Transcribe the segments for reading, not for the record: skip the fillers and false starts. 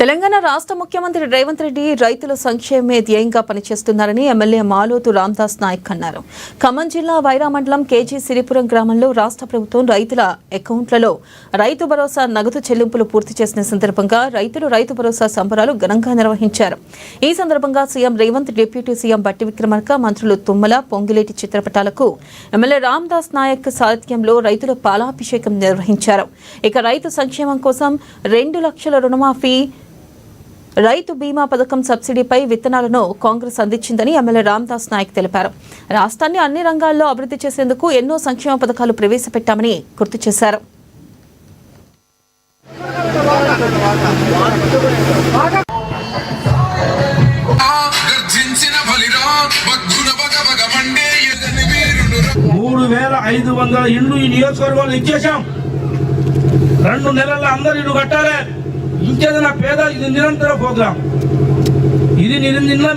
తెలంగాణ రాష్ట్ర ముఖ్యమంత్రి రేవంత్ రెడ్డి రైతుల సంక్షేమమే ధ్యేయంగా పనిచేస్తున్నారని ఎమ్మెల్యే మాలోతు రామదాస్ నాయక్ అన్నారు. ఖమ్మం జిల్లా వైరా మండలం కేజీ సిరిపురం గ్రామంలో రాష్ట్ర ప్రభుత్వం రైతుల అకౌంట్లలో రైతు భరోసా నగదు చెల్లింపులు పూర్తి చేసిన సందర్భంగా రైతులు రైతు భరోసా సంబరాలు ఘనంగా నిర్వహించారు. ఈ సందర్భంగా సీఎం రేవంత్, డిప్యూటీ సీఎం బట్టి విక్రమార్క, మంత్రులు తుమ్మల, పొంగిలేటి చిత్రపటాలకు ఎమ్మెల్యే రామదాస్ నాయక్ సారథ్యంలో రైతులు పాలాభిషేకం నిర్వహించారు. ఇక రైతు సంక్షేమం కోసం 2 లక్షల రుణమాఫీ, రైతు బీమా పథకం, సబ్సిడీపై విత్తనాలను కాంగ్రెస్ అందించిందని ఎమ్మెల్యే రామదాస్ నాయక్ తెలిపారు. రాష్ట్రాన్ని అన్ని రంగాల్లో అభివృద్ధి చేసేందుకు ఎన్నో సంక్షేమ పథకాలు ప్రవేశపెట్టామని గుర్తు చేశారు. ఇళ్ళు ఈ నియోజకవర్గంలో ఇచ్చేసాం. 2 నెలల్లో అందరు ఇల్లు కట్టాలి. ఇంకేదైనా పేద, ఇది నిరంతర ప్రోగ్రాం. ఇది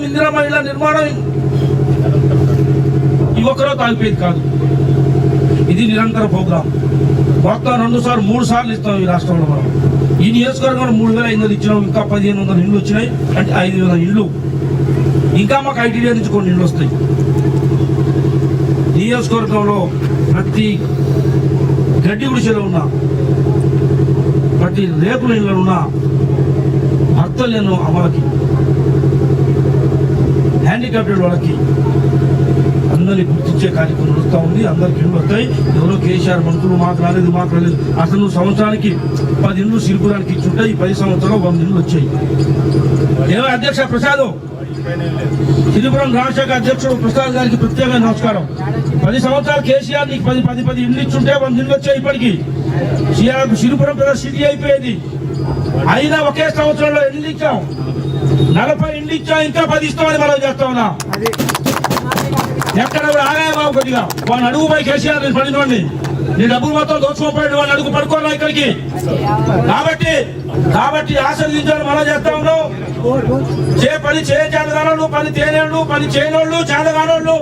ఇందిరా మహిళ నిర్మాణం ఈ ఒక్కరోజు ఆగిపోయేది కాదు. ఇది నిరంతర ప్రోగ్రాం. మొత్తం 2 సార్లు 3 సార్లు ఇస్తాం ఈ రాష్ట్రంలో. మనం ఈ నియోజకవర్గంలో 3,500 ఇచ్చినాం. ఇంకా 1,500 ఇళ్ళు వచ్చినాయి. అంటే 5,000 ఇళ్ళు. ఇంకా మాకు ఐటీడీ నుంచి కొన్ని ఇళ్ళు వస్తాయి. నియోజకవర్గంలో ప్రతి గడ్డి గుడిసెలో ఉన్నా, ప్రతి రేకుల ఇళ్ళలో ఉన్న భర్తలను అమలకి, హ్యాండిక్యాప్టెడ్ వాళ్ళకి అందరినీ గుర్తించే కార్యక్రమం వస్తూ ఉంది. అందరికి ఇళ్ళు వస్తాయి. ఎవరో కేసీఆర్ మంత్రులు మాకు రాలేదు. అసలు సంవత్సరానికి 10 ఇళ్ళు సిరిపురానికి ఇచ్చుంటాయి. ఈ 10 సంవత్సరాలు 100 ఇళ్ళు వచ్చాయి. ఏమో అధ్యక్ష ప్రసాద్, సిరిపురం రాజశేఖర అధ్యక్షుడు ప్రసాద్ గారికి ప్రత్యేక నమస్కారం. 10 సంవత్సరాలు కేసీఆర్ నీకు 10 ఇళ్ళు ఇచ్చుంటే 100 ఇళ్ళు వచ్చాయి. ఇప్పటికి సిరిపురం కదా సిటీ అయిపోయేది. అయినా ఒకే సంవత్సరంలో ఇళ్ళు ఇచ్చాం. 40 ఇళ్ళు ఇచ్చాం. ఇంకా 10 ఇస్తామని మనం చేస్తా ఉన్నా. ఎక్కడ కూడా ఆగాయ బాబు కొద్దిగా వాడిని అడుగుపోయి కేసీఆర్ పడినోడిని, నీ డబ్బులు మొత్తం దోచుకోపోయాడు, వాడిని అడుగు పడుకోరా ఇక్కడికి. కాబట్టి ఆశీర్వదించాలని మనం చేస్తా ఉన్నాం. పని చేతగానోళ్ళు, పని తేనేళ్ళు, పని చేయనోళ్ళు, చేతగానోళ్ళు